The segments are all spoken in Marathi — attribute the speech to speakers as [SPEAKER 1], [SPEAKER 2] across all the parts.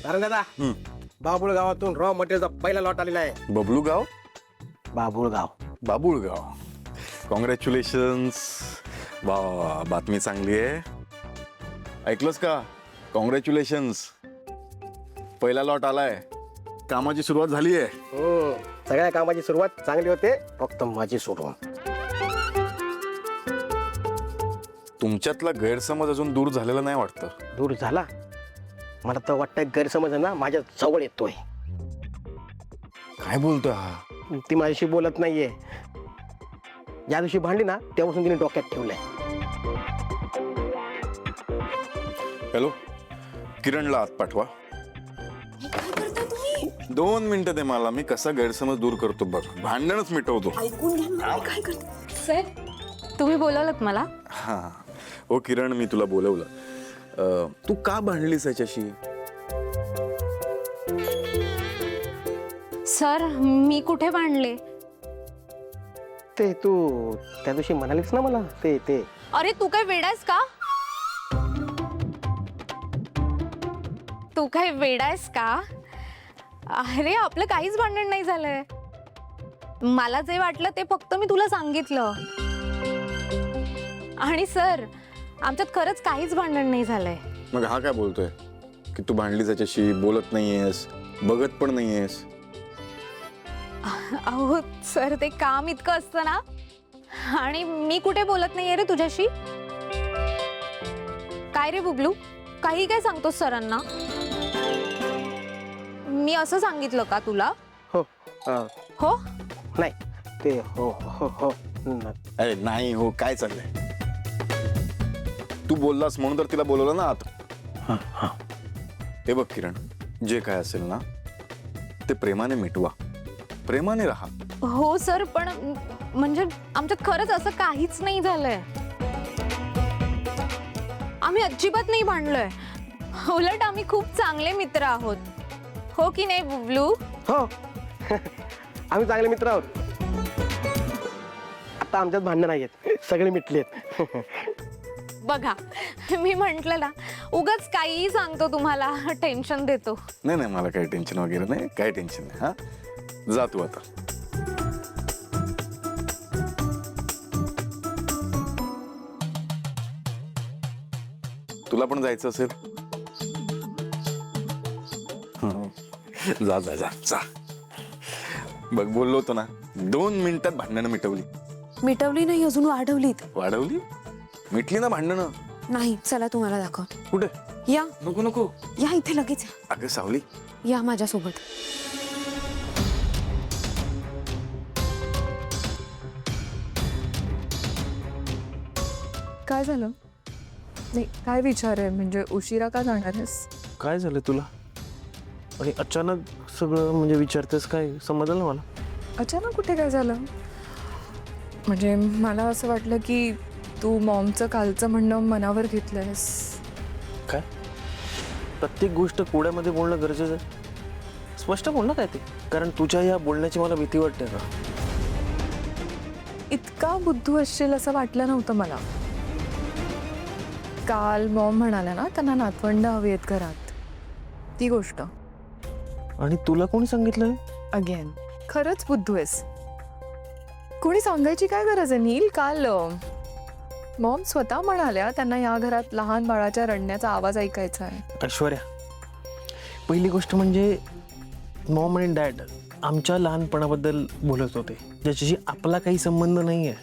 [SPEAKER 1] कारण दादा बाबुळ गावातून रॉ मटेरियलचा पहिला लॉट आलेला आहे.
[SPEAKER 2] बबलूगाव
[SPEAKER 1] बाबुळगाव.
[SPEAKER 2] बाबुळगाव. कॉंग्रॅच्युलेशन्स. वा, बातमी चांगली आहे. ऐकलंस का? कॉंग्रॅच्युलेशन्स, पहिला लॉट आलाय. कामाची सुरुवात झाली आहे.
[SPEAKER 1] सगळ्या कामाची सुरुवात चांगली होते, फक्त माझी सोडून.
[SPEAKER 2] तुमच्यातला गैरसमज अजून दूर झालेला नाही वाटतं.
[SPEAKER 1] दूर झाला? मला तर वाटतंय गैरसमज आहे ना माझ्या जवळ येतोय.
[SPEAKER 2] काय बोलतोय हा?
[SPEAKER 1] ती माझ्याशी बोलत नाहीये. ज्या दिवशी भांडली ना तेव्हापासून तिने डोक्यात ठेवलंय.
[SPEAKER 2] हॅलो, किरणला आत पाठवा. 2 मिनिटं दे मला, मी कसा गैरसमज दूर करतो बघ. भांडणच मिटवतो.
[SPEAKER 3] ऐकून घ्या ना, काय करते.
[SPEAKER 4] सर, तुम्ही बोलवलत मला?
[SPEAKER 2] हा हो किरण, मी तुला बोलवलं. तू का भांडलीस याच्याशी?
[SPEAKER 4] सर, मी कुठे भांडले?
[SPEAKER 1] ते तू त्या दिवशी म्हणालीस ना मला ते
[SPEAKER 4] अरे तू काय वेडायस का? तू काय वेडायस का? अरे आपलं काहीच भांडण नाही झालंय. मला जे वाटलं ते फक्त मी तुला सांगितलं. आणि सर, आमच्यात खरंच काहीच भांडण नाही झालंय.
[SPEAKER 2] मग हा काय बोलतोय की तू भांडलीस याच्याशी, बोलत नाहीयेस, बघत पण नाहीयेस?
[SPEAKER 4] अहो सर, ते काम इतकं असतं ना. आणि मी कुठे बोलत नाहीये रे तुझ्याशी. काय रे बुबलू, काही काय सांगतोस सरांना? मी असं सांगितलं का तुला?
[SPEAKER 1] हो
[SPEAKER 4] हो
[SPEAKER 1] नाही ते हो हो हो
[SPEAKER 2] अरे नाही हो, काय चाललंय? तू बोललास म्हणून तर तिला बोलवलं ना आता. हे बघ किरण, जे काय असेल ना ते प्रेमाने मिटवा, प्रेमाने राहा.
[SPEAKER 4] हो सर, पण म्हणजे आमच्यात खरंच असं काहीच नाही झालंय. आम्ही अजिबात नाही भांडलोय. उलट आम्ही खूप चांगले मित्र आहोत. हो की नाही बुबलू?
[SPEAKER 1] हो आम्ही चांगले मित्र आहोत. आता आमच्यात भांडण नाहीयेत, सगळे मिटलेत.
[SPEAKER 2] बघा,
[SPEAKER 4] मी म्हंटल ना, उगाच काहीही सांगतो तुम्हाला, टेन्शन देतो.
[SPEAKER 2] नाही नाही, मला काही टेन्शन वगैरे नाही, काही टेन्शन नाही. हा, जा तू आता. तुला पण जायचं असेल? जा जा जा जा. बघ, बोललो होतो ना, 2 मिनिटात भांडणं मिटवली.
[SPEAKER 3] मिटवली नाही, अजून वाढवलीत.
[SPEAKER 2] वाढवली? मिटली ना भांडणं.
[SPEAKER 3] नाही, चला तुम्हाला दाखव.
[SPEAKER 2] कुठे?
[SPEAKER 3] या
[SPEAKER 2] नको नको.
[SPEAKER 3] या इथे लगेच.
[SPEAKER 2] अगं सावली,
[SPEAKER 3] या माझ्यासोबत.
[SPEAKER 5] काय झालं? नाही, काय विचार आहे? म्हणजे उशिरा का जाणार आहेस?
[SPEAKER 1] काय झालं तुला? आणि अचानक सगळं म्हणजे विचारतेस, काय समजलं ना मला?
[SPEAKER 5] अचानक कुठे काय झालं? म्हणजे मला असं वाटलं की तू मॉमचं कालचं म्हणणं मनावर घेतलंयस.
[SPEAKER 6] काय? प्रत्येक गोष्ट कोड्यामध्ये बोलणं गरजेचं आहे? स्पष्ट बोल ना काय ते, कारण तुझ्या या बोलण्याची मला भीती वाटते का.
[SPEAKER 5] इतका बुद्धू असशील असं वाटलं नव्हतं मला. काल मॉम म्हणाल्या ना, त्यांना नातवंड हवी आहेत घरात, ती गोष्ट.
[SPEAKER 6] आणि तुला कोणी सांगितलंय?
[SPEAKER 5] अगेन, खरंच बुद्धू आहेस. कोणी सांगायची काय गरज आहे नील? काल मॉम स्वतः म्हणाल्या त्यांना या घरात लहान बाळाच्या रडण्याचा आवाज ऐकायचा आहे.
[SPEAKER 6] ऐश्वर्या, पहिली गोष्ट म्हणजे मॉम आणि डॅड आमच्या लहानपणाबद्दल बोलत होते, ज्याच्याशी आपला काही संबंध नाही आहे.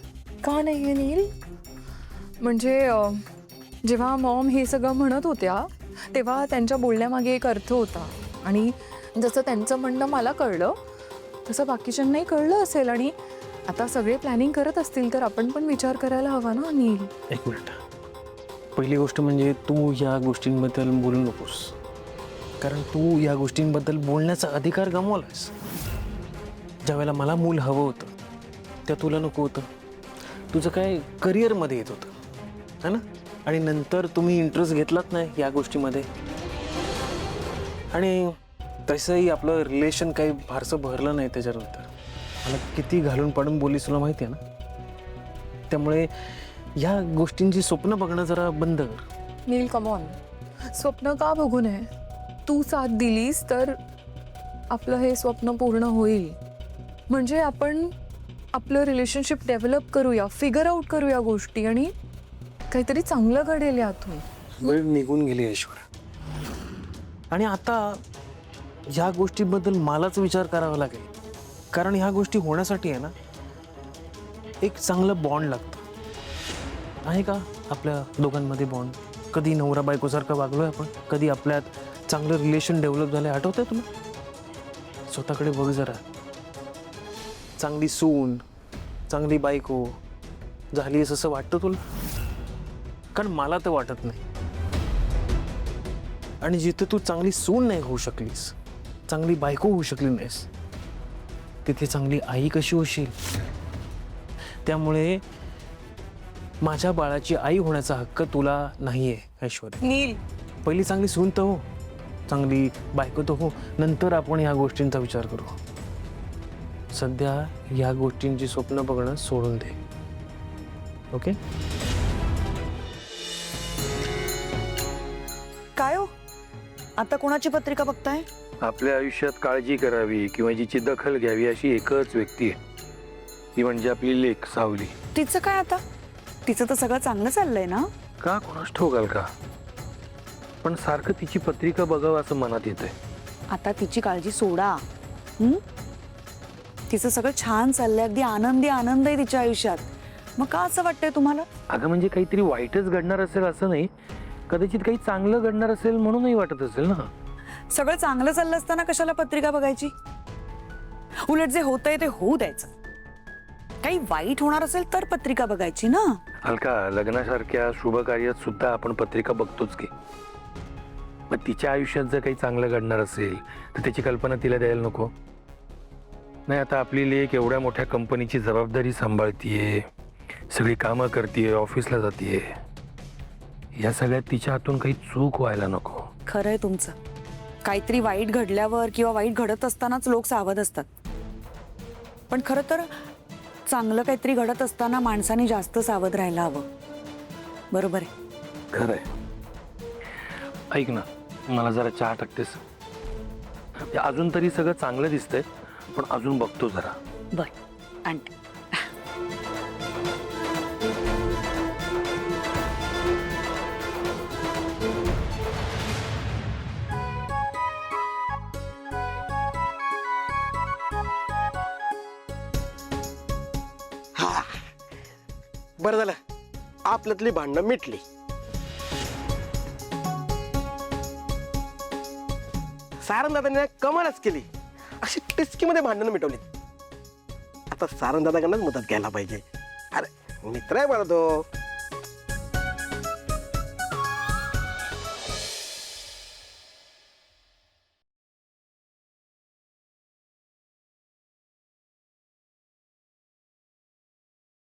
[SPEAKER 5] का नाही आहे नील? म्हणजे जेव्हा मॉम हे सगळं म्हणत होत्या तेव्हा त्यांच्या बोलण्यामागे एक अर्थ होता. आणि जसं त्यांचं म्हणणं मला कळलं तसं बाकीच्यांनाही कळलं असेल. आणि आता सगळे प्लॅनिंग करत असतील तर आपण पण विचार करायला हवा ना नील.
[SPEAKER 6] एक मिनिट, पहिली गोष्ट म्हणजे तू या गोष्टींबद्दल बोलू नकोस, कारण तू या गोष्टींबद्दल बोलण्याचा अधिकार गमावलास. ज्यावेळेला मला मूल हवं होतं त्या तुला नको होतं. तुझं काय करिअरमध्ये येत होतं है ना, आणि नंतर तुम्ही इंटरेस्ट घेतलात नाही या गोष्टीमध्ये. आणि तसंही आपलं रिलेशन काही फारसं भरलं नाही त्याच्यानंतर. मला किती घालून पाडून बोललीस तुला माहिती आहे ना. त्यामुळे या गोष्टींची स्वप्न बघणं जरा बंद कर.
[SPEAKER 5] नील, कम ऑन, स्वप्न का बघू नये? तू साथ दिलीस तर आपलं हे स्वप्न पूर्ण होईल. म्हणजे आपण आपलं रिलेशनशिप डेव्हलप करूया, फिगर आउट करूया गोष्टी आणि काहीतरी चांगलं घडेल यातून.
[SPEAKER 6] वेळ निघून गेली ऐश्वर्या. आणि आता ह्या गोष्टीबद्दल मलाच विचार करावा लागेल. कारण ह्या गोष्टी होण्यासाठी आहे ना एक चांगलं बॉन्ड लागतं. आहे का आपल्या दोघांमध्ये बॉन्ड? कधी नवरा बायकोसारखं वागलोय आपण? कधी आपल्यात चांगलं रिलेशन डेव्हलप झालंय? आठवतंय तुला? स्वतःकडे बघ जरा. चांगली सून, चांगली बायको झालीस असं वाटतं तुला? कारण मला तर वाटत नाही. आणि जिथे तू चांगली सून नाही होऊ शकलीस, चांगली बायको होऊ शकली नाहीस, तिथे चांगली आई कशी होशील? त्यामुळे माझ्या बाळाची आई होण्याचा हक्क तुला नाहीये ऐश्वर्या.
[SPEAKER 5] नील,
[SPEAKER 6] पहिली चांगली सून तर हो, चांगली बायको तर हो, नंतर आपण ह्या गोष्टींचा विचार करू. सध्या ह्या गोष्टींची स्वप्न बघणं सोडून दे. ओके?
[SPEAKER 7] काय हो आता कोणाची पत्रिका बघताय?
[SPEAKER 8] आपल्या आयुष्यात काळजी करावी किंवा जिची दखल घ्यावी अशी एकच व्यक्ती आहे, ती म्हणजे आपली लेक सावली.
[SPEAKER 7] तिचं काय आता? तिचं तर सगळं चांगलं चाललंय ना?
[SPEAKER 8] का कोणास ठोकाल का, पण सारखं तिची पत्रिका बघावं असं मनात येतंय.
[SPEAKER 7] आता तिची काळजी सोडा. तिचं सगळं छान चाललंय, अगदी आनंदी आनंद आहे तिच्या आयुष्यात. मग का असं वाटतंय तुम्हाला?
[SPEAKER 8] अगं म्हणजे काहीतरी वाईटच घडणार असेल असं नाही, कदाचित काही चांगलं घडणार असेल म्हणूनही वाटत असेल ना.
[SPEAKER 7] सगळं चांगलं चाललं असताना कशाला पत्रिका बघायची? उलट जे होतंय ते होऊ द्यायचं. काही वाईट होणार असेल तर पत्रिका बघायची ना.
[SPEAKER 8] हलका लग्नासारख्या शुभ कार्यात सुद्धा आपण पत्रिका बघतोच की. मग तिच्या आयुष्यात जर काही चांगलं घडणार असेल तर त्याची कल्पना तिला द्यायला नको? नाही, आता आपली लेक एवढ्या मोठ्या कंपनीची जबाबदारी सांभाळतीये, सगळी कामं करतीये, ऑफिसला जातीये, या सगळ्यात तिच्या हातून काही चूक व्हायला नको.
[SPEAKER 7] खरंय तुमचं. काहीतरी वाईट घडल्यावर किंवा वाईट घडत असतानाच लोक सावध असतात, पण खरं तर चांगलं काहीतरी घडत असताना माणसाने जास्त सावध राहायला हवं. बरोबर आहे?
[SPEAKER 8] खरंय. ऐक ना, मला जरा चहा टाकतेस? अजून तरी सगळं चांगलं दिसतंय, पण अजून बघतो जरा.
[SPEAKER 7] बर आणते.
[SPEAKER 9] बरं झालं आपल्यातली भांडणं मिटली. सारंगदादाने कमालच केली, अशी टिचकीमध्ये भांडणं मिटवली. आता सारंगदादाकडनंच मदत घ्यायला पाहिजे. अरे मित्र आहे मला तो.